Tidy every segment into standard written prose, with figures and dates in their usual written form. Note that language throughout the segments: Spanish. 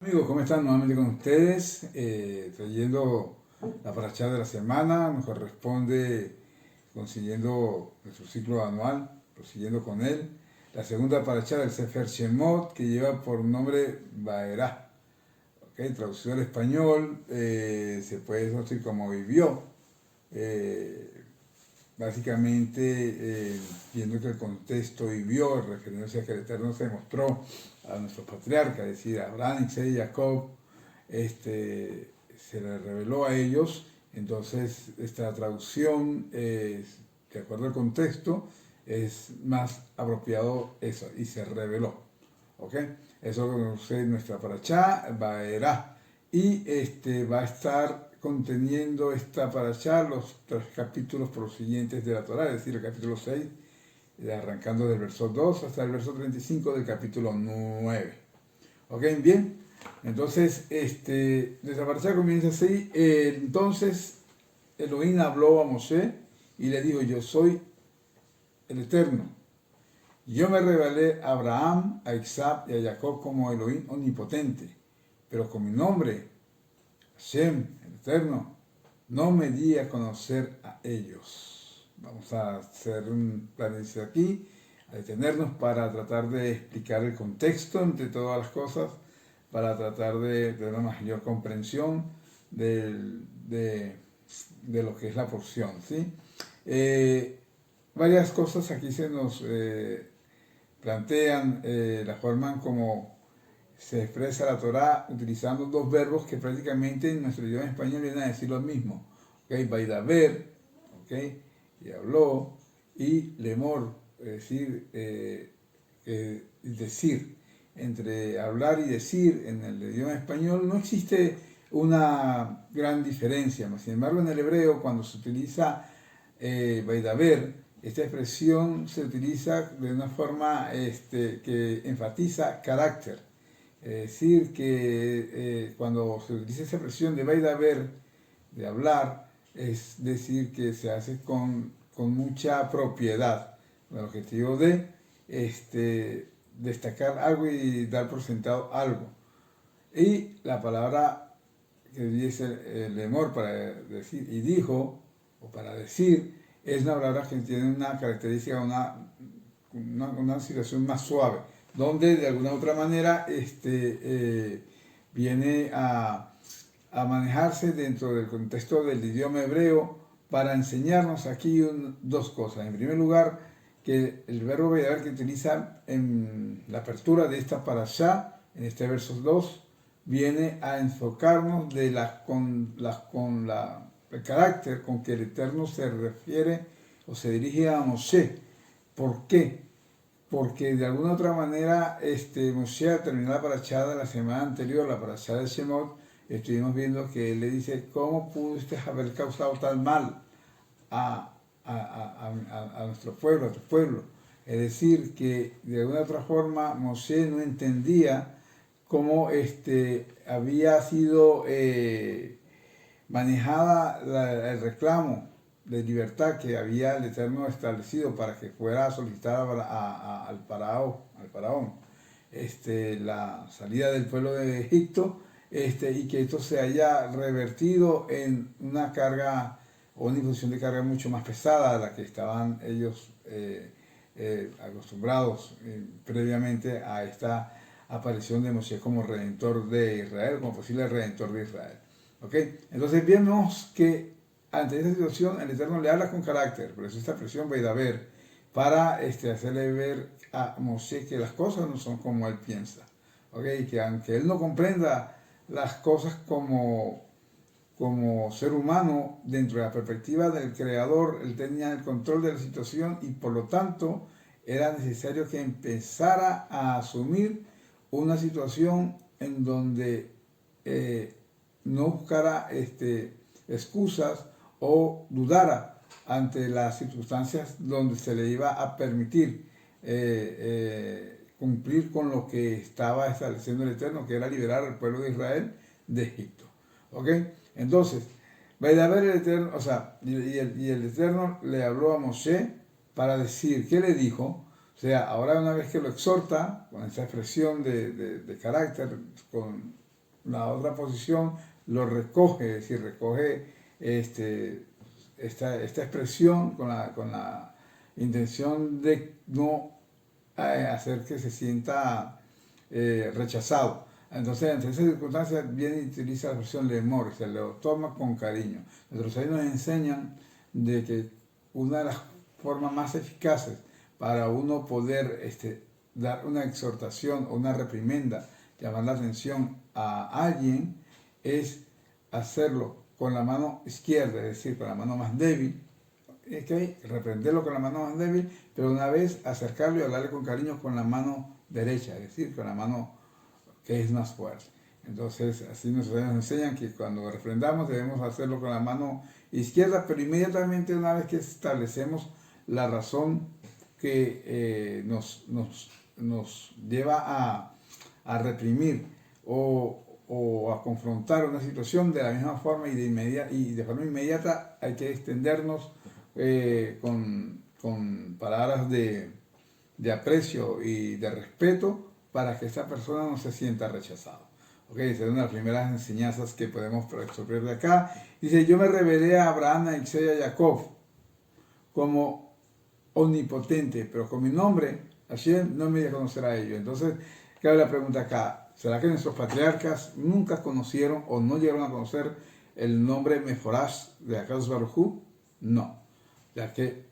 Amigos, ¿cómo están? Nuevamente con ustedes, trayendo la parashá de la semana. Nos corresponde consiguiendo nuestro ciclo anual, prosiguiendo con él. La segunda parashá del Sefer Shemot, que lleva por nombre Vaerá. ¿Okay? Traducido al español, se puede traducir como vivió. Eh, Básicamente, viendo que el contexto vivió, refiriéndose a que el Eterno se mostró a nuestros patriarcas, es decir, a Abraham, Isaac y Jacob, se le reveló a ellos. Entonces, esta traducción, de acuerdo al contexto, es más apropiado eso, y se reveló. ¿Ok? Eso conoce nuestra parashá, Vaerá. Y va a estar conteniendo esta parashá los 3 capítulos prosiguientes de la Torá, es decir, el capítulo 6, arrancando del verso 2 hasta el verso 35 del capítulo 9. ¿Ok? Bien. Entonces, nuestra parashá comienza así. Entonces, Elohim habló a Moshe y le dijo: yo soy el Eterno. Yo me revelé a Abraham, a Isaac y a Jacob como Elohim omnipotente, pero con mi nombre, Hashem, el Eterno, no me di a conocer a ellos. Vamos a hacer un planificación aquí, a detenernos para tratar de explicar el contexto entre todas las cosas, para tratar de una mayor comprensión de lo que es la porción, ¿sí? Varias cosas aquí se nos plantean la forma en cómo se expresa la Torá utilizando dos verbos que prácticamente en nuestro idioma español vienen a decir lo mismo. ¿Okay? Vaidaber, ¿okay? Y habló, y lemor, es decir, decir. Entre hablar y decir en el idioma español no existe una gran diferencia. Sin embargo, en el hebreo, cuando se utiliza Vaidaber, esta expresión se utiliza de una forma que enfatiza carácter. Es decir, que cuando se utiliza esa expresión de Vaidaber, de hablar, es decir, que se hace con mucha propiedad, con el objetivo de destacar algo y dar por sentado algo. Y la palabra que dice el lemor para decir y dijo, o para decir, es una palabra que tiene una característica, una situación más suave, donde de alguna otra manera viene a manejarse dentro del contexto del idioma hebreo para enseñarnos aquí dos cosas. En primer lugar, que el verbo Vaidaber que utiliza en la apertura de esta parashá, en este verso 2, viene a enfocarnos con el carácter con que el Eterno se refiere o se dirige a Moshe. ¿Por qué? Porque de alguna otra manera Moshe, al terminar la parashá de la semana anterior, la parashá de Shemot, estuvimos viendo que él le dice: ¿cómo pudiste haber causado tal mal a nuestro pueblo, a tu pueblo? Es decir, que de alguna otra forma Moshe no entendía cómo había sido manejada el reclamo de libertad que había el Eterno establecido para que fuera solicitada al faraón, la salida del pueblo de Egipto, y que esto se haya revertido en una carga o una imposición de carga mucho más pesada a la que estaban ellos acostumbrados previamente a esta aparición de Moshe como redentor de Israel, como posible redentor de Israel. ¿Okay? Entonces vemos que ante esta situación el Eterno le habla con carácter, por eso esta expresión Vaidaber, para hacerle ver a Moshe que las cosas no son como él piensa. ¿Okay? Que aunque él no comprenda las cosas como ser humano, dentro de la perspectiva del Creador, él tenía el control de la situación y por lo tanto era necesario que empezara a asumir una situación en donde no buscara excusas o dudara ante las circunstancias donde se le iba a permitir cumplir con lo que estaba estableciendo el Eterno, que era liberar al pueblo de Israel de Egipto. ¿Ok? Entonces, va a haber el Eterno, o sea, y el Eterno le habló a Moshe para decir, ¿qué le dijo? O sea, ahora una vez que lo exhorta, con esa expresión de carácter, con la otra posición lo recoge, es decir, recoge esta expresión con la intención de no hacer que se sienta rechazado. Entonces, ante esas circunstancias, viene y utiliza la expresión lemor, se lo toma con cariño. Nuestros ahí nos enseñan de que una de las formas más eficaces para uno poder dar una exhortación o una reprimenda, llamar la atención a alguien, es hacerlo con la mano izquierda, es decir, con la mano más débil, reprenderlo con la mano más débil, pero una vez acercarlo y hablarle con cariño con la mano derecha, es decir, con la mano que es más fuerte. Entonces, así nos enseñan que cuando reprendamos debemos hacerlo con la mano izquierda, pero inmediatamente una vez que establecemos la razón que nos lleva a reprimir o a confrontar una situación de la misma forma y de forma inmediata hay que extendernos con palabras de aprecio y de respeto para que esa persona no se sienta rechazada. Okay, esa es una de las primeras enseñanzas que podemos absorber de acá. Dice, yo me revelé a Abraham, a Isaac y a Jacob como omnipotente, pero con mi nombre, Hashem no me dio a conocer a ellos. Entonces, cabe la pregunta acá, ¿será que nuestros patriarcas nunca conocieron o no llegaron a conocer el nombre Meforash de Akadosh Baruj Hu? No, ya que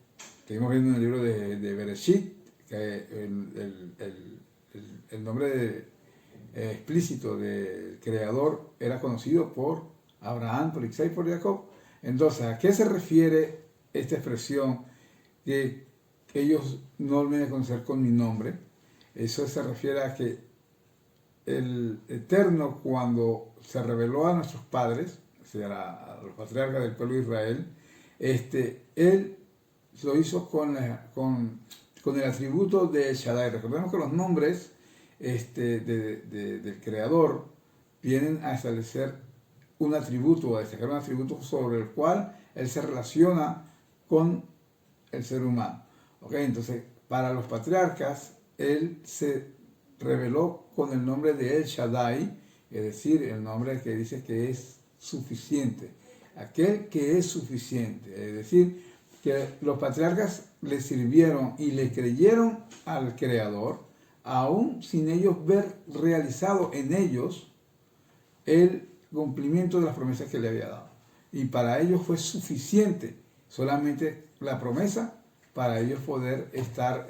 seguimos viendo en el libro de Bereshit que el nombre explícito del Creador era conocido por Abraham, por Isaac y por Jacob. Entonces, ¿a qué se refiere esta expresión que ellos no me van a conocer con mi nombre? Eso se refiere a que el Eterno, cuando se reveló a nuestros padres, o sea, a los patriarcas del pueblo de Israel, él lo hizo con el atributo de Shaddai. Recordemos que los nombres del Creador vienen a establecer un atributo, a destacar un atributo sobre el cual él se relaciona con el ser humano. ¿Okay? Entonces, para los patriarcas, él se reveló con el nombre de El Shaddai, es decir, el nombre que dice que es suficiente, aquel que es suficiente, es decir, que los patriarcas le sirvieron y le creyeron al Creador, aún sin ellos ver realizado en ellos el cumplimiento de las promesas que le había dado. Y para ellos fue suficiente solamente la promesa para ellos poder estar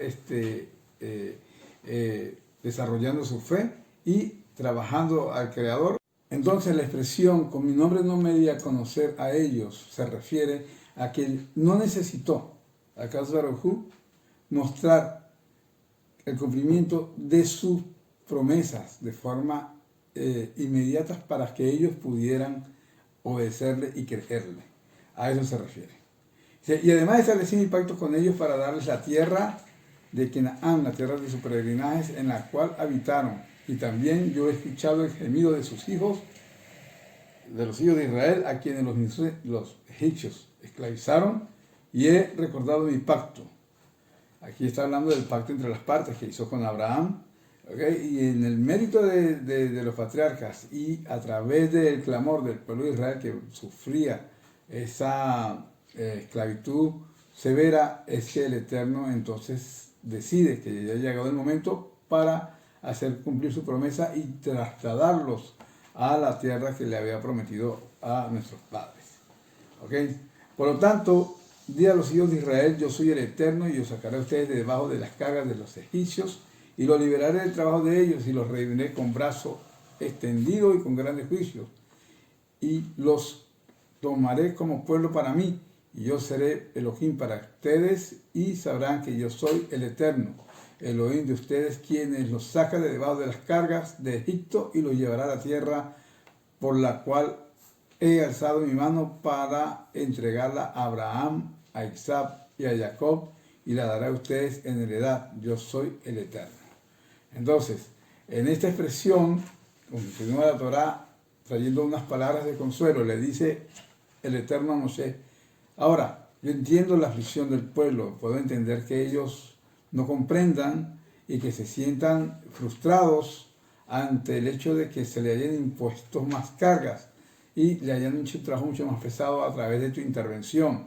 desarrollando su fe y trabajando al Creador. Entonces la expresión con mi nombre no me di a conocer a ellos se refiere a que no necesitó a Akadosh Baruj Hu mostrar el cumplimiento de sus promesas de forma inmediata para que ellos pudieran obedecerle y creerle. A eso se refiere. Y además establecí mi pacto con ellos para darles la tierra de Canaán, la tierra de sus peregrinajes en la cual habitaron. Y también yo he escuchado el gemido de sus hijos, de los hijos de Israel, a quienes los egipcios esclavizaron, y he recordado mi pacto. Aquí está hablando del pacto entre las partes que hizo con Abraham, ¿okay? Y en el mérito de los patriarcas y a través del clamor del pueblo de Israel que sufría esa esclavitud severa, es que el Eterno entonces decide que ya ha llegado el momento para hacer cumplir su promesa y trasladarlos a la tierra que le había prometido a nuestros padres. ¿Okay? Por lo tanto, di a los hijos de Israel, yo soy el Eterno y os sacaré a ustedes de debajo de las cargas de los egipcios y los liberaré del trabajo de ellos y los redimiré con brazo extendido y con grandes juicios. Y los tomaré como pueblo para mí y yo seré Elohim para ustedes y sabrán que yo soy el Eterno, Elohim de ustedes, quienes los saca de debajo de las cargas de Egipto y los llevará a la tierra por la cual he alzado mi mano para entregarla a Abraham, a Isaac y a Jacob, y la daré a ustedes en heredad. Yo soy el Eterno. Entonces, en esta expresión, continúa la Torá trayendo unas palabras de consuelo. Le dice el Eterno a Moshe: ahora, yo entiendo la aflicción del pueblo, puedo entender que ellos no comprendan y que se sientan frustrados ante el hecho de que se le hayan impuesto más cargas y le hayan hecho un trabajo mucho más pesado a través de tu intervención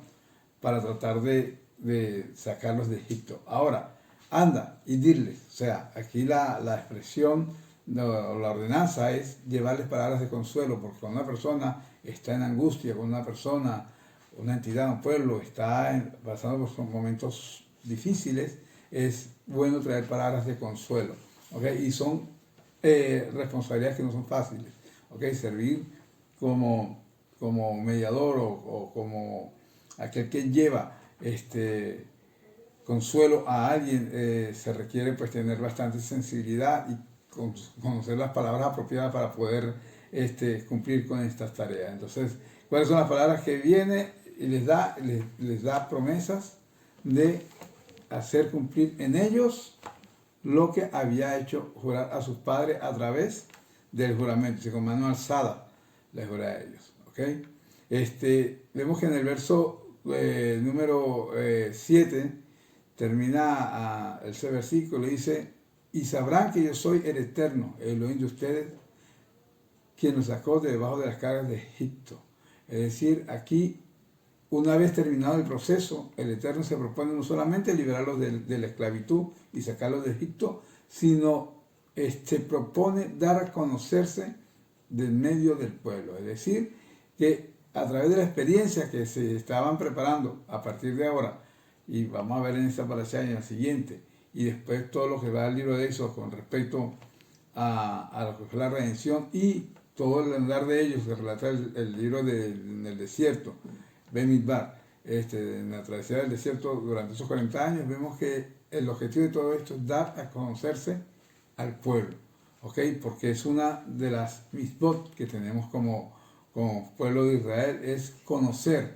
para tratar de sacarlos de Egipto. Ahora, anda y diles, o sea, aquí la expresión o la ordenanza es llevarles palabras de consuelo, porque cuando una persona está en angustia, cuando una persona, una entidad, un pueblo está pasando por momentos difíciles, es bueno traer palabras de consuelo, ¿ok? Y son responsabilidades que no son fáciles, ¿ok? Servir como mediador o como aquel que lleva consuelo a alguien, se requiere pues tener bastante sensibilidad y conocer las palabras apropiadas para poder cumplir con estas tareas. Entonces, ¿cuáles son las palabras que viene? Y les da promesas de hacer cumplir en ellos lo que había hecho jurar a sus padres a través del juramento. Si con mano alzada les jura a ellos. ¿Okay? Vemos que en el verso número 7 termina ese versículo y dice: y sabrán que yo soy el Eterno, el Elohim de ustedes, quien los sacó de debajo de las cargas de Egipto. Es decir, aquí, una vez terminado el proceso, el Eterno se propone no solamente liberarlos de la esclavitud y sacarlos de Egipto, sino propone dar a conocerse del medio del pueblo. Es decir, que a través de la experiencia que se estaban preparando a partir de ahora, y vamos a ver en esta parasha y en la siguiente, y después todo lo que va al libro de Éxodo con respecto a lo que fue la redención y todo el andar de ellos, que relata el libro en el desierto, Bemidbar, en la travesía del desierto durante esos 40 años, vemos que el objetivo de todo esto es dar a conocerse al pueblo, ¿ok? Porque es una de las mitzvot que tenemos como pueblo de Israel, es conocer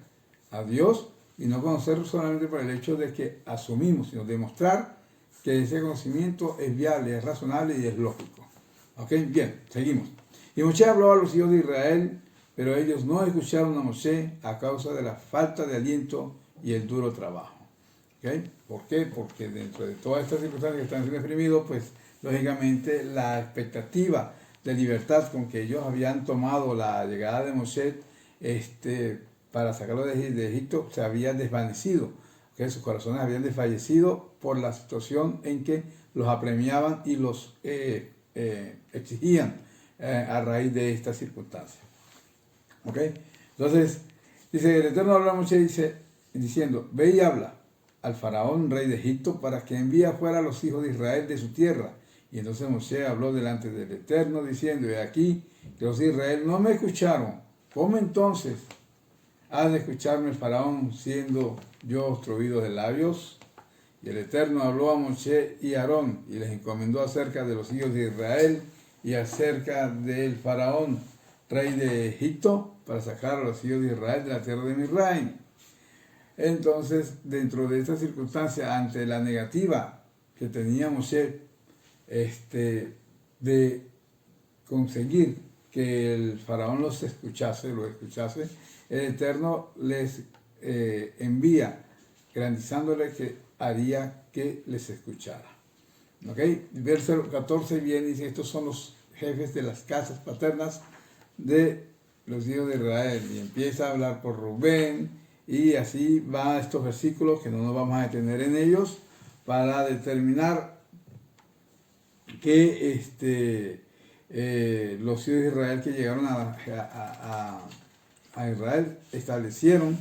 a Dios, y no conocerlo solamente por el hecho de que asumimos, sino demostrar que ese conocimiento es viable, es razonable y es lógico. ¿Ok? Bien, seguimos. Y Moshe habló a los hijos de Israel, pero ellos no escucharon a Moshe a causa de la falta de aliento y el duro trabajo. ¿Ok? ¿Por qué? Porque dentro de todas estas circunstancias que están siendo exprimidos, pues lógicamente la expectativa de libertad con que ellos habían tomado la llegada de Moshe para sacarlo de Egipto se había desvanecido. ¿Okay? Sus corazones habían desfallecido por la situación en que los apremiaban y los exigían a raíz de esta circunstancia. ¿Okay? Entonces, dice, el Eterno habló a Moshe diciendo: ve y habla al faraón, rey de Egipto, para que envíe afuera a los hijos de Israel de su tierra. Y entonces Moshe habló delante del Eterno, diciendo: he aquí que los de Israel no me escucharon. ¿Cómo entonces ha de escucharme el faraón, siendo yo obstruido de labios? Y el Eterno habló a Moshe y a Aarón, y les encomendó acerca de los hijos de Israel y acerca del faraón, rey de Egipto, para sacar a los hijos de Israel de la tierra de Misraim. Entonces, dentro de esta circunstancia, ante la negativa que tenía Moshe de conseguir que el faraón lo escuchase, el Eterno les envía, garantizándole que haría que les escuchara. ¿Ok? Verso 14 viene y dice: estos son los jefes de las casas paternas de los hijos de Israel. Y empieza a hablar por Rubén, y así van estos versículos que no nos vamos a detener en ellos, para determinar que los hijos de Israel que llegaron a Israel establecieron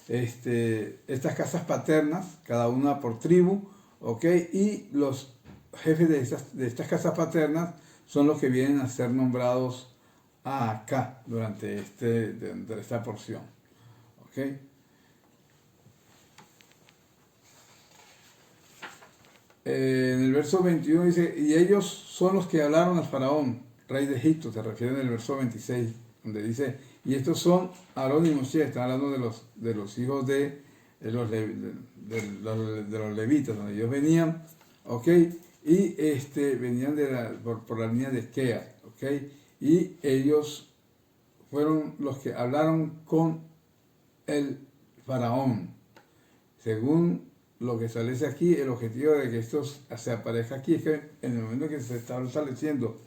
estas casas paternas, cada una por tribu, ¿ok? Y los jefes de estas casas paternas son los que vienen a ser nombrados acá durante esta porción, ¿ok? En el verso 21 dice: y ellos son los que hablaron al faraón, rey de Egipto. Se refiere en el verso 26, donde dice: y estos son Aarón y Moshe. Está hablando de los hijos de los levitas, donde ellos venían, ¿ok? Y venían por la línea de Kea, ¿ok? Y ellos fueron los que hablaron con el faraón. Según lo que establece aquí, el objetivo de que esto se aparezca aquí es que en el momento que se está estableciendo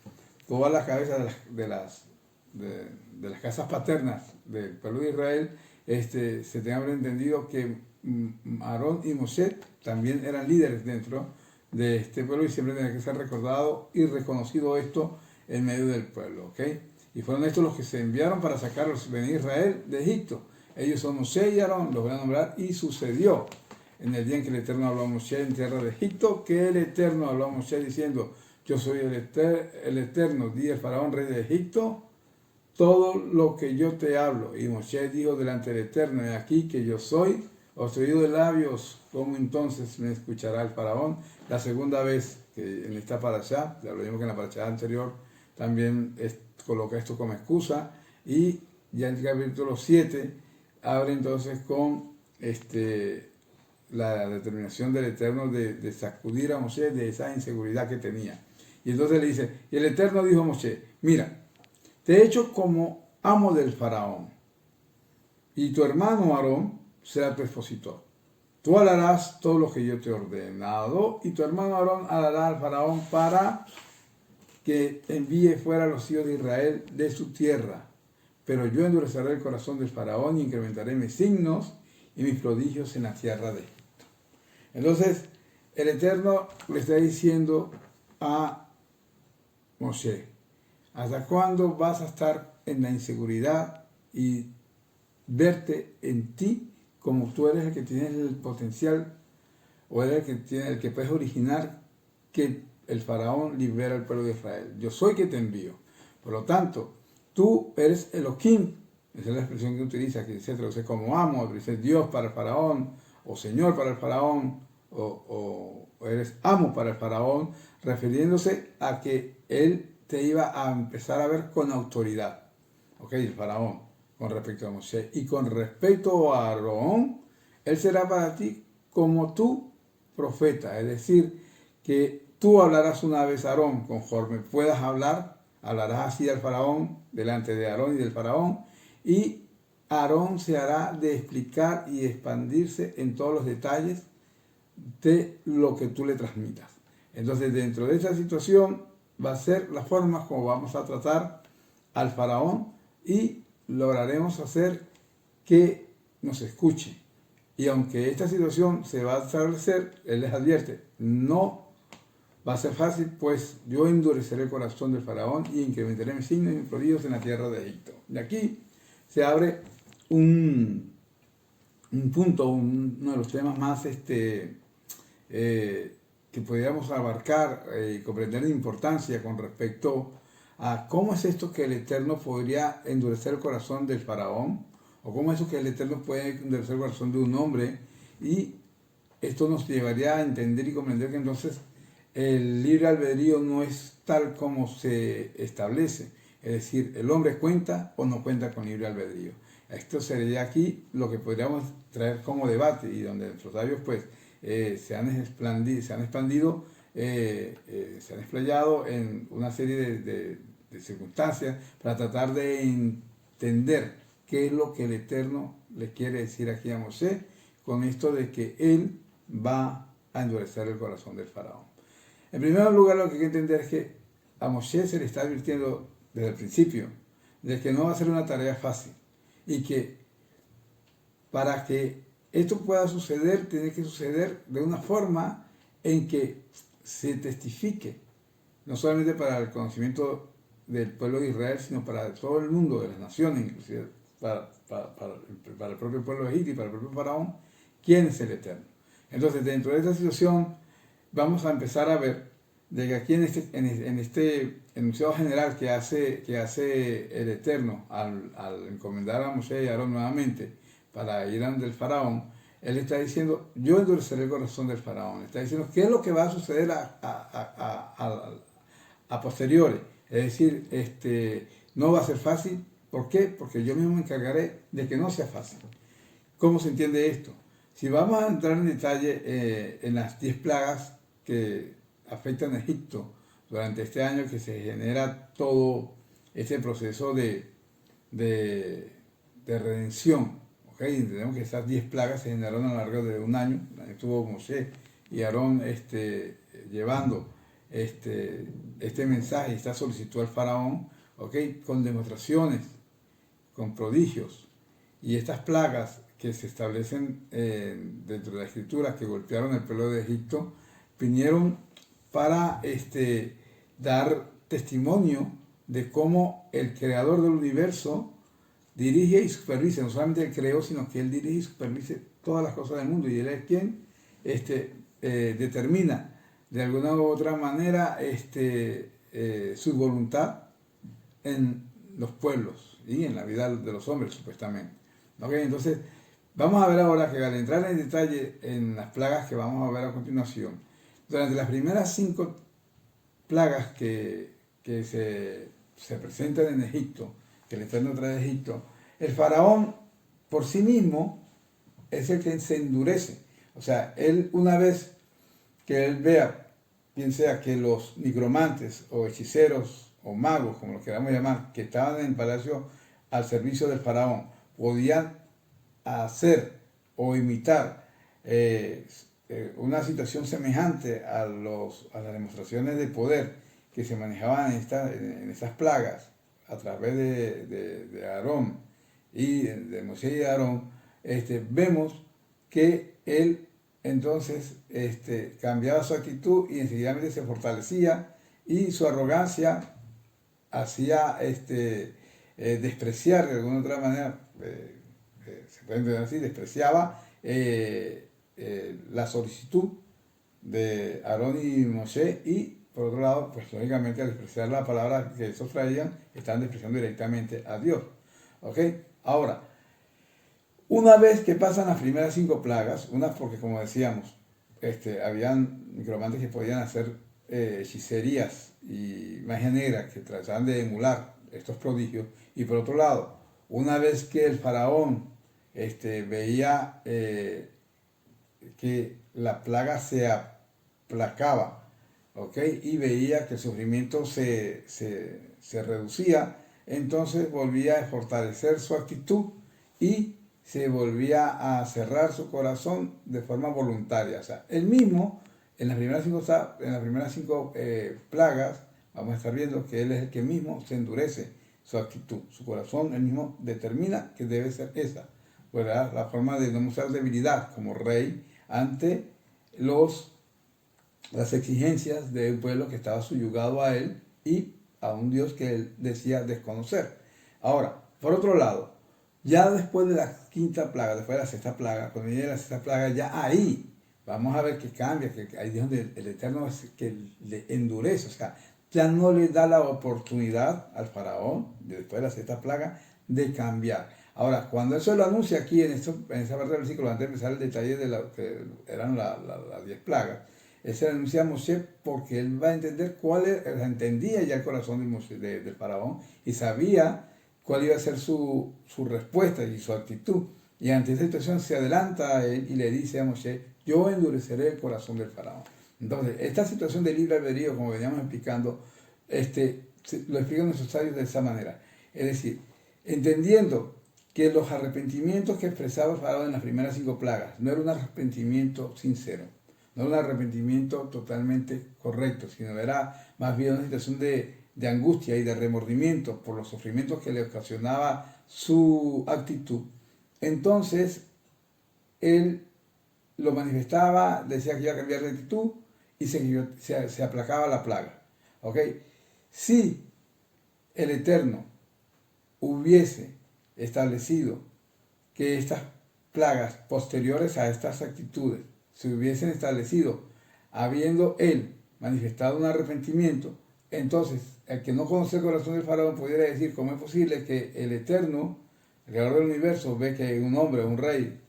todas las cabezas de las casas paternas del pueblo de Israel se tenga entendido que Aarón y Moshe también eran líderes dentro de este pueblo y siempre tiene que ser recordado y reconocido esto en medio del pueblo, ¿ok? Y fueron estos los que se enviaron para sacar a los de Israel de Egipto. Ellos son Moshe y Aarón, los voy a nombrar, y sucedió en el día en que el Eterno habló a Moshe en tierra de Egipto, que el Eterno habló a Moshe diciendo: yo soy el Eterno, di el faraón rey de Egipto, todo lo que yo te hablo. Y Moshe dijo delante del Eterno: he aquí que yo soy, os he oído de labios, ¿cómo entonces me escuchará el faraón? La segunda vez que en esta parashá, ya lo vimos que en la parashá anterior también coloca esto como excusa, y ya en el capítulo 7 abre entonces con la determinación del Eterno de sacudir a Moshe de esa inseguridad que tenía. Y entonces le dice, y el Eterno dijo a Moshe: mira, te he hecho como amo del faraón, y tu hermano Aarón será tu expositor. Tú hablarás todo lo que yo te he ordenado, y tu hermano Aarón hablará al faraón para que envíe fuera a los hijos de Israel de su tierra. Pero yo endureceré el corazón del faraón y incrementaré mis signos y mis prodigios en la tierra de Egipto. Entonces, el Eterno le está diciendo a Moshe: ¿hasta cuándo vas a estar en la inseguridad y verte en ti como tú eres el que tienes el potencial o eres el que puedes originar que el faraón libera al pueblo de Israel? Yo soy que te envío. Por lo tanto, tú eres Elohim, esa es la expresión que utiliza, que se traduce como amo, dice Dios para el faraón, o Señor para el faraón, o eres amo para el faraón, refiriéndose a que él te iba a empezar a ver con autoridad, ¿ok? El faraón, con respecto a Moshe. Y con respecto a Aarón, él será para ti como tu profeta, es decir, que tú hablarás una vez a Aarón, conforme puedas hablar, hablarás así al faraón, delante de Aarón y del faraón, y Aarón se hará de explicar y expandirse en todos los detalles de lo que tú le transmitas. Entonces, dentro de esa situación va a ser la forma como vamos a tratar al faraón y lograremos hacer que nos escuche. Y aunque esta situación se va a establecer, él les advierte, no va a ser fácil, pues yo endureceré el corazón del faraón y incrementaré mis signos y mis prodigios en la tierra de Egipto. De aquí se abre un punto, uno de los temas más que podríamos abarcar y comprender la importancia con respecto a cómo es esto que el Eterno podría endurecer el corazón del faraón, o cómo es eso que el Eterno puede endurecer el corazón de un hombre, y esto nos llevaría a entender y comprender que entonces el libre albedrío no es tal como se establece, es decir, el hombre cuenta o no cuenta con libre albedrío. Esto sería aquí lo que podríamos traer como debate, y donde nuestros sabios pues se han expandido, se han explayado en una serie de circunstancias para tratar de entender qué es lo que el Eterno le quiere decir aquí a Moshe con esto de que él va a endurecer el corazón del faraón. En primer lugar, lo que hay que entender es que a Moshe se le está advirtiendo desde el principio de que no va a ser una tarea fácil, y que para que esto pueda suceder, tiene que suceder de una forma en que se testifique, no solamente para el conocimiento del pueblo de Israel, sino para todo el mundo, de las naciones, inclusive para el propio pueblo de Egipto y para el propio faraón, quién es el Eterno. Entonces, dentro de esta situación, vamos a empezar a ver de que aquí en este enunciado general que hace el Eterno al encomendar a Moshe y a Aarón nuevamente para ir ante el faraón, él está diciendo: yo endureceré el corazón del faraón. Está diciendo qué es lo que va a suceder a posteriori. Es decir, no va a ser fácil. ¿Por qué? Porque yo mismo me encargaré de que no sea fácil. ¿Cómo se entiende esto? Si vamos a entrar en detalle en las 10 plagas que afectan a Egipto durante este año, que se genera todo este proceso de redención, ¿okay? Entendemos que esas 10 plagas se generaron a lo largo de un año. Estuvo Moshe y Aarón llevando este mensaje, esta solicitud al faraón, ¿ok? Con demostraciones, con prodigios. Y estas plagas que se establecen dentro de la escritura, que golpearon el pueblo de Egipto, vinieron para dar testimonio de cómo el creador del universo dirige y supervisa, no solamente él creó, sino que él dirige y supervisa todas las cosas del mundo, y él es quien determina de alguna u otra manera su voluntad en los pueblos y en la vida de los hombres, supuestamente. ¿Okay? Entonces, vamos a ver ahora que al entrar en detalle en las plagas que vamos a ver a continuación, durante las primeras 5 plagas que se presentan en Egipto, que el Eterno trae de Egipto, el faraón por sí mismo es el que se endurece. O sea, él una vez que él vea, bien sea que los nigromantes o hechiceros o magos, como los queramos llamar, que estaban en el palacio al servicio del faraón, podían hacer o imitar una situación semejante a las demostraciones de poder que se manejaban en estas plagas a través de Aarón y de Moisés y de Aarón, vemos que él entonces cambiaba su actitud y enseguida se fortalecía, y su arrogancia hacía despreciar de alguna otra manera, se puede entender así, despreciaba la solicitud de Aarón y Moshe, y por otro lado, pues lógicamente al despreciar la palabra que esos traían, estaban despreciando directamente a Dios. ¿Ok? Ahora, una vez que pasan las primeras 5 plagas, porque como decíamos, habían nigromantes que podían hacer hechicerías y magia negra que trataban de emular estos prodigios, y por otro lado, una vez que el faraón veía que la plaga se aplacaba, ¿ok? Y veía que el sufrimiento se reducía, entonces volvía a fortalecer su actitud y se volvía a cerrar su corazón de forma voluntaria. O sea, él mismo, en las primeras cinco plagas, vamos a estar viendo que él es el que mismo se endurece su actitud, su corazón, él mismo determina que debe ser esa, ¿verdad? La forma de no mostrar debilidad como rey ante las exigencias de un pueblo que estaba subyugado a él y a un Dios que él decía desconocer. Ahora, por otro lado, ya después de la 5ª plaga, después de la 6ª plaga, cuando viene la 6ª plaga, ya ahí vamos a ver que cambia, que ahí es donde el Eterno es que le endurece, o sea, ya no le da la oportunidad al faraón, después de la 6ª plaga, de cambiar. Ahora, cuando eso lo anuncia aquí en esa parte del versículo, antes de empezar el detalle de lo que eran las 10 plagas, él se le anuncia a Moshe porque él va a entender entendía ya el corazón del faraón y sabía cuál iba a ser su respuesta y su actitud. Y ante esa situación se adelanta a él y le dice a Moshe: yo endureceré el corazón del faraón. Entonces, esta situación de libre albedrío, como veníamos explicando, lo explican nuestros sabios de esa manera. Es decir, entendiendo que los arrepentimientos que expresaba el faraón en las primeras 5 plagas no era un arrepentimiento sincero, no era un arrepentimiento totalmente correcto, sino era más bien una situación de angustia y de remordimiento por los sufrimientos que le ocasionaba su actitud. Entonces, él lo manifestaba, decía que iba a cambiar de actitud y se aplacaba la plaga. ¿Ok? Si el Eterno hubiese establecido que estas plagas posteriores a estas actitudes se hubiesen establecido habiendo él manifestado un arrepentimiento, entonces el que no conoce el corazón del faraón pudiera decir: ¿cómo es posible que el Eterno, el creador del universo, ve que un hombre, un rey,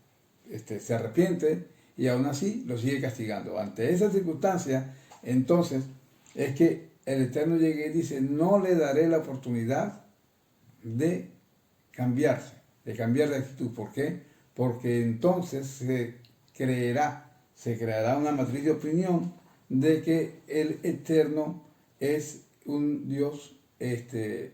se arrepiente y aún así lo sigue castigando? Ante esa circunstancia, entonces es que el Eterno llega y dice: no le daré la oportunidad de cambiarse, de cambiar de actitud. ¿Por qué? Porque entonces se creará una matriz de opinión de que el Eterno es un Dios, que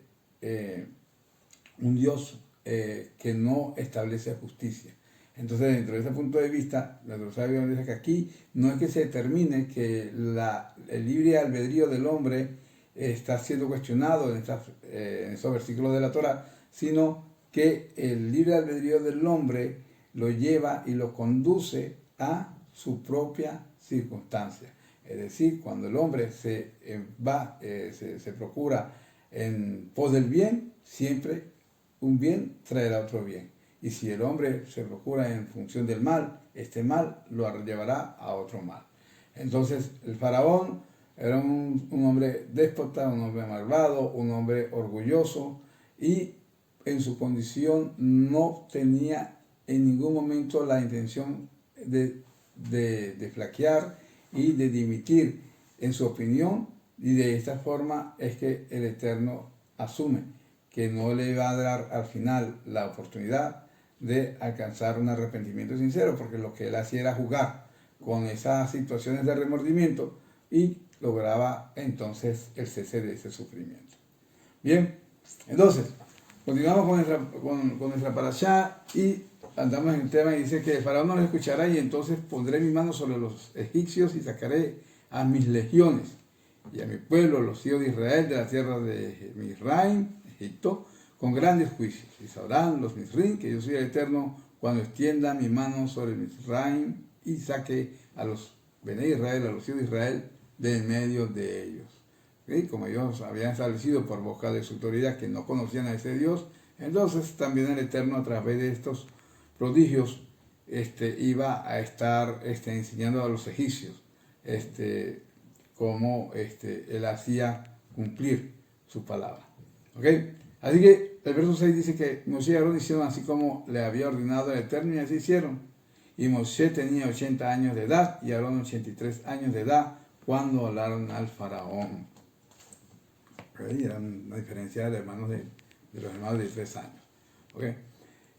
no establece justicia. Entonces, dentro de ese punto de vista, los sabios dicen que aquí no es que se determine que el libre albedrío del hombre está siendo cuestionado en esos versículos de la Torah, sino que el libre albedrío del hombre lo lleva y lo conduce a su propia circunstancia. Es decir, cuando el hombre se procura en pos del bien, siempre un bien traerá otro bien. Y si el hombre se procura en función del mal, este mal lo llevará a otro mal. Entonces, el faraón era un hombre déspota, un hombre malvado, un hombre orgulloso, y en su condición no tenía en ningún momento la intención de flaquear y de dimitir en su opinión, y de esta forma es que el Eterno asume que no le va a dar al final la oportunidad de alcanzar un arrepentimiento sincero, porque lo que él hacía era jugar con esas situaciones de remordimiento y lograba entonces el cese de ese sufrimiento. Bien, entonces, continuamos con nuestra parashá y andamos en el tema y dice que el faraón no lo escuchará, y entonces pondré mi mano sobre los egipcios y sacaré a mis legiones y a mi pueblo, los hijos de Israel, de la tierra de Misraim, Egipto, con grandes juicios. Y sabrán los Misrim que yo soy el Eterno cuando extienda mi mano sobre Misraim y saque a los Bene Israel, a los hijos de Israel, de en medio de ellos. ¿Sí? Como ellos habían establecido por boca de su autoridad que no conocían a ese Dios, entonces también el Eterno, a través de estos prodigios, iba a estar enseñando a los egipcios cómo él hacía cumplir su palabra. ¿Ok? Así que el verso 6 dice que Moshe y Aarón hicieron así como le había ordenado el Eterno, y así hicieron. Y Moshe tenía 80 años de edad y Aarón 83 años de edad cuando hablaron al faraón. ¿Okay? Era una diferencia de hermanos de los hermanos de 3 años. ¿Okay?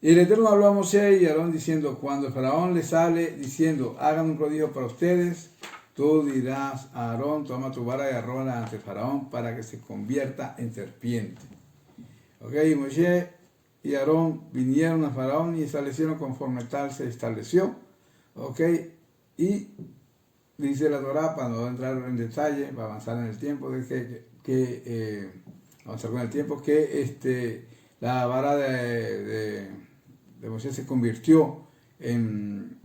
Y el Eterno habló a Moshe y a Aarón diciendo: cuando el faraón les hable diciendo, hagan un prodigio para ustedes, tú dirás a Aarón, toma tu vara y arróbala ante el faraón para que se convierta en serpiente. Ok, y Moshe y Aarón vinieron a faraón y establecieron conforme tal se estableció. Ok, y dice la Torah, para no entrar en detalle, para avanzar en el tiempo, avanzar con el tiempo, que la vara de Moshe se convirtió en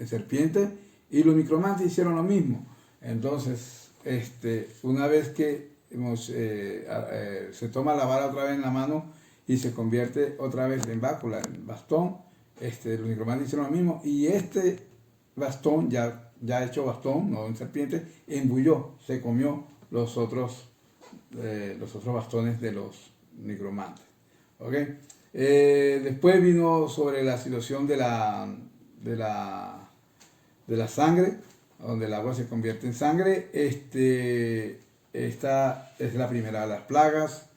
serpiente, y los micromantes hicieron lo mismo. Entonces, una vez que se toma la vara otra vez en la mano y se convierte otra vez en bácula, en bastón, los micromantes hicieron lo mismo, y bastón, ya hecho bastón, no en serpiente, embulló, se comió los otros bastones de los micromantes. ¿Okay? Después vino sobre la situación de la sangre, donde el agua se convierte en sangre. Esta es la primera de las plagas.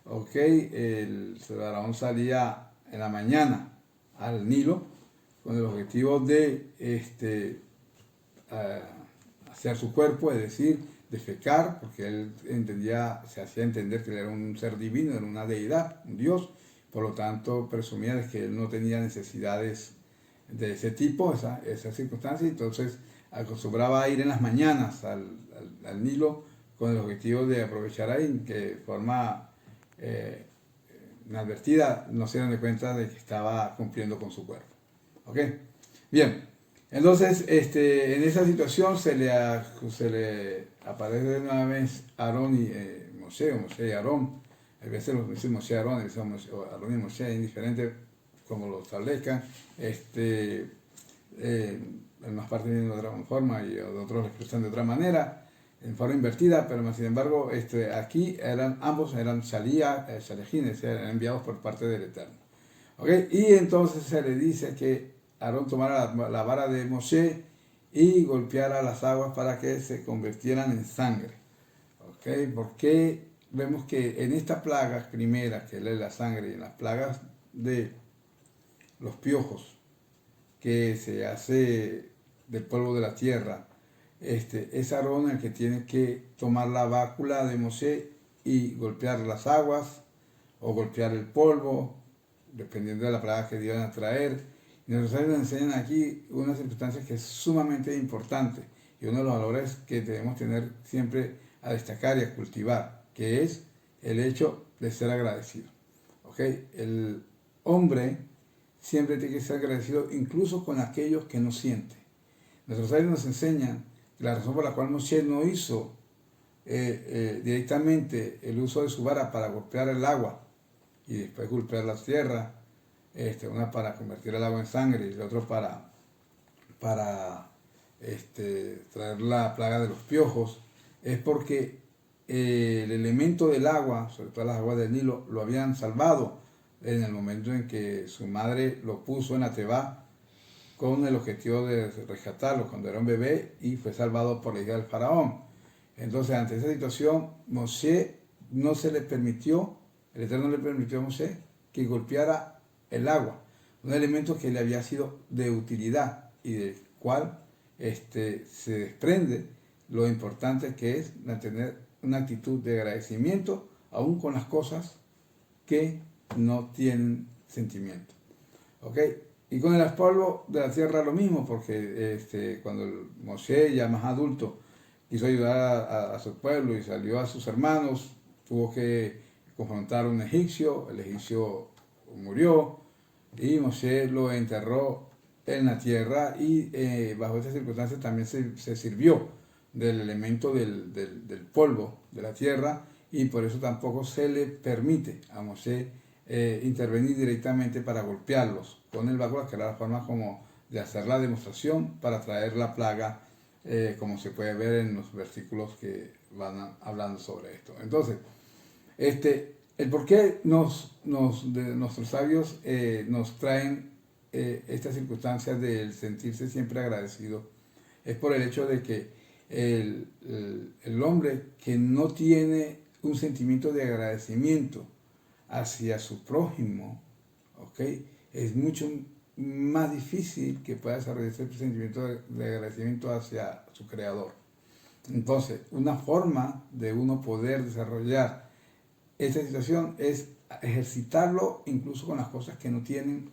Okay. El faraón salía en la mañana al Nilo con el objetivo de hacer su cuerpo, es decir, defecar, porque él se hacía entender que él era un ser divino, era una deidad, un dios. Por lo tanto, presumía de que él no tenía necesidades de ese tipo, esa circunstancia. Entonces acostumbraba a ir en las mañanas al Nilo con el objetivo de aprovechar ahí, que de forma inadvertida no se dieran cuenta de que estaba cumpliendo con su cuerpo. ¿Ok? Bien, entonces en esa situación se le aparece de una vez Aarón y Moshe, o Moshe y Aarón. A veces los dice Moshe y Aarón, a veces Aarón y Moshe, indiferente como lo establezcan. En unas partes vienen de otra forma y otros lo expresan de otra manera, en forma invertida, pero sin embargo aquí ambos eran shalejines, eran enviados por parte del Eterno. ¿Okay? Y entonces se le dice que Aarón tomara la vara de Moshe y golpeara las aguas para que se convirtieran en sangre. ¿Okay? Porque vemos que en estas plagas primeras, que es la sangre, y en las plagas de los piojos, que se hace del polvo de la tierra, es Aarón el que tiene que tomar la bácula de Moshe y golpear las aguas, o golpear el polvo, dependiendo de la plaga que iban a traer. Y nuestros sabios nos enseñan aquí una circunstancia que es sumamente importante y uno de los valores que debemos tener siempre a destacar y a cultivar, que es el hecho de ser agradecido. ¿Okay? El hombre siempre tiene que ser agradecido incluso con aquellos que no siente. Nuestros sabios nos enseñan que la razón por la cual Moshe no hizo directamente el uso de su vara para golpear el agua y después golpear la tierra, una para convertir el agua en sangre y el otro para traer la plaga de los piojos, es porque el elemento del agua, sobre todo las aguas del Nilo, lo habían salvado en el momento en que su madre lo puso en la teba con el objetivo de rescatarlo cuando era un bebé y fue salvado por la hija del faraón. Entonces, ante esa situación, Moshe no se le permitió, el Eterno le permitió a Moshe que golpeara el agua, un elemento que le había sido de utilidad y del cual se desprende lo importante que es mantener una actitud de agradecimiento aún con las cosas que no tienen sentimiento. ¿Ok? Y con el polvo de la tierra lo mismo, porque cuando Moshe, ya más adulto, quiso ayudar a su pueblo y salió a sus hermanos, tuvo que confrontar a un egipcio, el egipcio murió y Moshe lo enterró en la tierra y bajo estas circunstancias también se sirvió del elemento del polvo de la tierra y por eso tampoco se le permite a Moshe intervenir directamente para golpearlos con el báculo, que era la forma como de hacer la demostración para traer la plaga, como se puede ver en los versículos que van hablando sobre esto. Entonces, el por qué nuestros sabios nos traen estas circunstancias del sentirse siempre agradecido es por el hecho de que el hombre que no tiene un sentimiento de agradecimiento hacia su prójimo, ¿okay? Es mucho más difícil que pueda desarrollar ese sentimiento de agradecimiento hacia su creador. Entonces, una forma de uno poder desarrollar esta situación es ejercitarlo incluso con las cosas que no tienen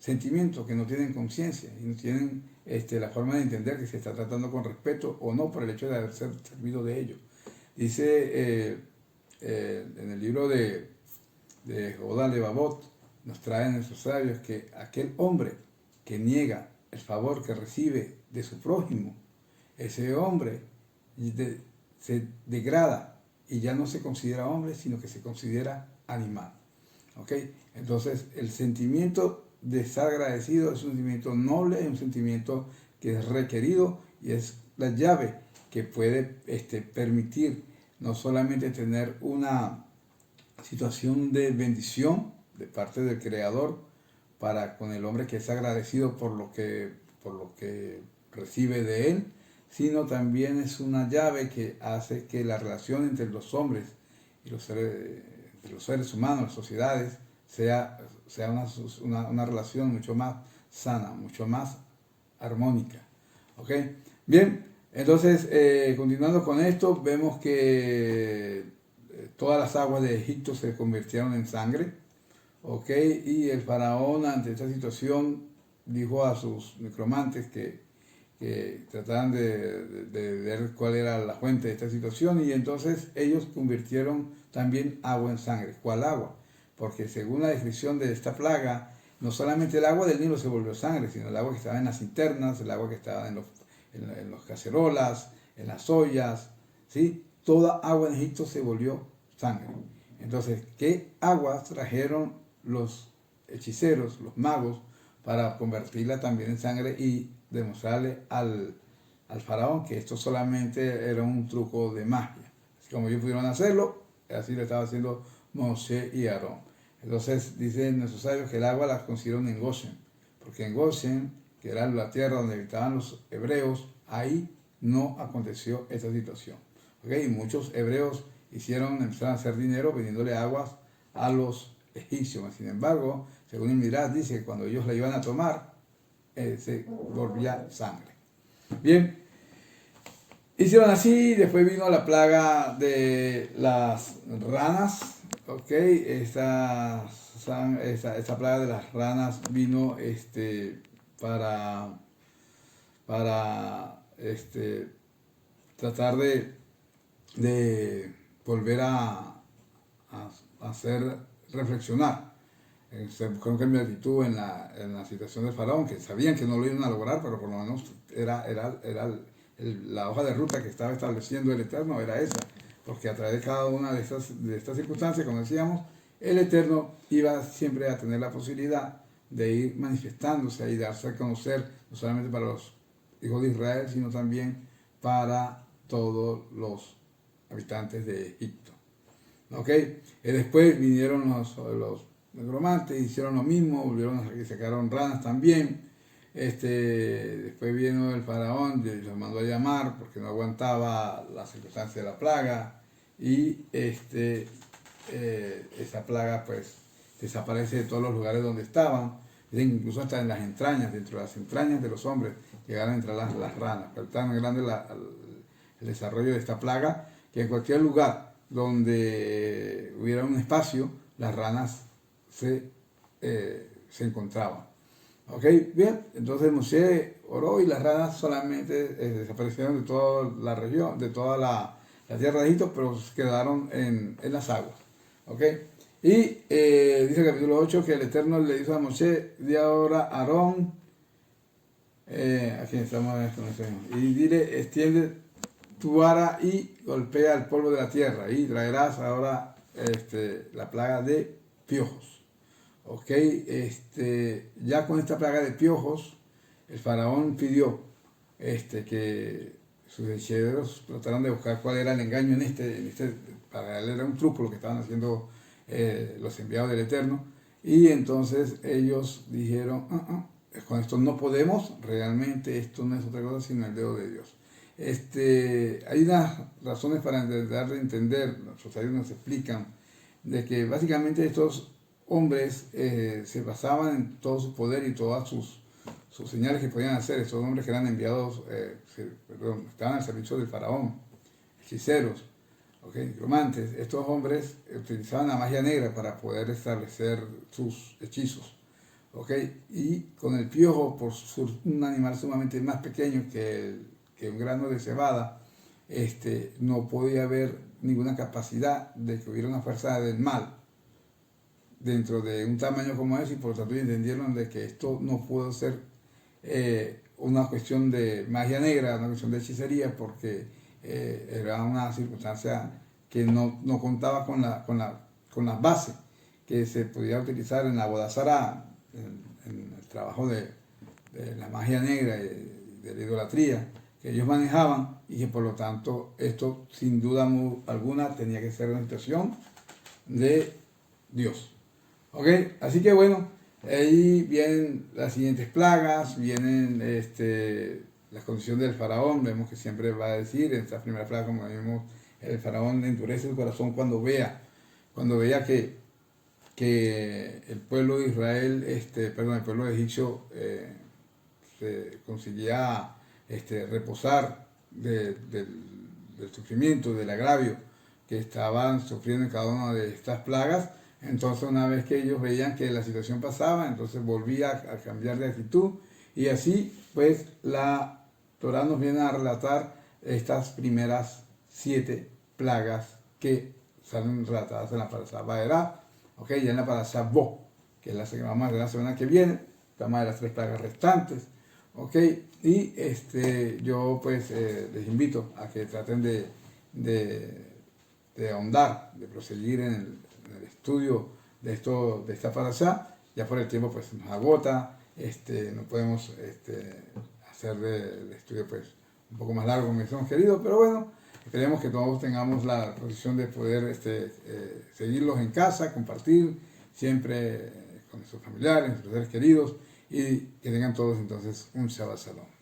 sentimiento, que no tienen conciencia y no tienen la forma de entender que se está tratando con respeto o no por el hecho de haber servido de ello. Dice en el libro de Jodá Levavot, nos traen nuestros sabios que aquel hombre que niega el favor que recibe de su prójimo, ese hombre se degrada y ya no se considera hombre, sino que se considera animal. ¿Ok? Entonces, el sentimiento de estar agradecido es un sentimiento noble, es un sentimiento que es requerido y es la llave que puede permitir no solamente tener una situación de bendición de parte del Creador para con el hombre que es agradecido por lo que recibe de él, sino también es una llave que hace que la relación entre los hombres y los seres humanos, las sociedades, sea una relación mucho más sana, mucho más armónica. ¿Ok? Bien, entonces, continuando con esto, vemos que todas las aguas de Egipto se convirtieron en sangre. ¿Ok? Y el faraón, ante esta situación, dijo a sus necromantes que trataban de ver cuál era la fuente de esta situación, y entonces ellos convirtieron también agua en sangre. ¿Cuál agua? Porque según la descripción de esta plaga, no solamente el agua del Nilo se volvió sangre, sino el agua que estaba en las cisternas, el agua que estaba en los cacerolas, en las ollas, ¿sí? Toda agua en Egipto se volvió sangre. Entonces, ¿qué aguas trajeron los hechiceros, los magos, para convertirla también en sangre y demostrarle al faraón que esto solamente era un truco de magia? Así como ellos pudieron hacerlo, así lo estaba haciendo Moshe y Aarón. Entonces dicen nuestros sabios que el agua la consiguieron en Goshen, porque en Goshen, que era la tierra donde habitaban los hebreos, ahí no aconteció esta situación. ¿Okay? Y muchos hebreos empezaron a hacer dinero vendiéndole aguas a los egipcios. Sin embargo, según el Midrash dice que cuando ellos la iban a tomar, se volvía sangre. Bien, hicieron así, después vino la plaga de las ranas, Ok, esta plaga de las ranas vino para, para tratar de volver a hacer reflexionar. Se buscó un cambio de actitud en la situación del faraón, que sabían que no lo iban a lograr, pero por lo menos la hoja de ruta que estaba estableciendo el Eterno era esa, porque a través de cada una de estas circunstancias, como decíamos, el Eterno iba siempre a tener la posibilidad de ir manifestándose y darse a conocer, no solamente para los hijos de Israel, sino también para todos los habitantes de Egipto. ¿Ok? Y después vinieron los negromantes, hicieron lo mismo, volvieron a sacaron ranas también. Después vino el faraón, los mandó a llamar porque no aguantaba la circunstancia de la plaga y esa plaga pues desaparece de todos los lugares donde estaban, incluso hasta en las entrañas, dentro de las entrañas de los hombres llegaron a entrar las ranas. Pero tan grande el desarrollo de esta plaga que en cualquier lugar donde hubiera un espacio, las ranas se encontraban. Ok, bien, entonces Moshe oró y las ranas solamente desaparecieron de toda la región, de toda la tierra de Egipto, pero quedaron en las aguas. Ok, y dice el capítulo 8 que el Eterno le dijo a Moshe, di ahora a Aarón, aquí estamos y dile, extiende tu vara y golpea el polvo de la tierra y traerás ahora la plaga de piojos. Ok, ya con esta plaga de piojos, el faraón pidió que sus hechiceros trataran de buscar cuál era el engaño para él era un truco lo que estaban haciendo los enviados del Eterno, y entonces ellos dijeron, con esto no podemos, realmente esto no es otra cosa sino el dedo de Dios. Hay unas razones para dar de entender, los sabios nos explican, de que básicamente estos hombres se basaban en todo su poder y todas sus señales que podían hacer. Estos hombres que eran enviados, estaban al servicio del faraón, hechiceros, necromantes. Estos hombres utilizaban la magia negra para poder establecer sus hechizos. Y con el piojo, por ser un animal sumamente más pequeño que un grano de cebada, no podía haber ninguna capacidad de que hubiera una fuerza del mal dentro de un tamaño como ese, y por lo tanto entendieron de que esto no pudo ser una cuestión de magia negra, una cuestión de hechicería, porque era una circunstancia que no contaba con las bases que se podía utilizar en la Bodazara, en el trabajo de la magia negra y de la idolatría que ellos manejaban, y que por lo tanto esto sin duda alguna tenía que ser una situación de Dios. Ok, así que bueno, ahí vienen las siguientes plagas, vienen las condiciones del faraón. Vemos que siempre va a decir, en esta primera plaga, como vimos, el faraón endurece el corazón cuando veía que el pueblo de Israel, el pueblo de egipcio se conseguía reposar del sufrimiento, del agravio que estaban sufriendo en cada una de estas plagas. Entonces, una vez que ellos veían que la situación pasaba, entonces volvía a cambiar de actitud, y así pues la Torah nos viene a relatar estas primeras 7 plagas que salen relatadas en la Parashá Vaerá, ya en la Parashá Bo, que es la que vamos a ver la semana que viene, vamos a ver las 3 plagas restantes. Y yo pues les invito a que traten de ahondar, de proseguir en el estudio de esta parashá. Ya por el tiempo pues nos agota, no podemos hacer el estudio pues un poco más largo como hubiésemos querido, pero bueno, esperemos que todos tengamos la posición de poder seguirlos en casa, compartir siempre con nuestros familiares, nuestros seres queridos, y que tengan todos entonces un Shabbat Shalom.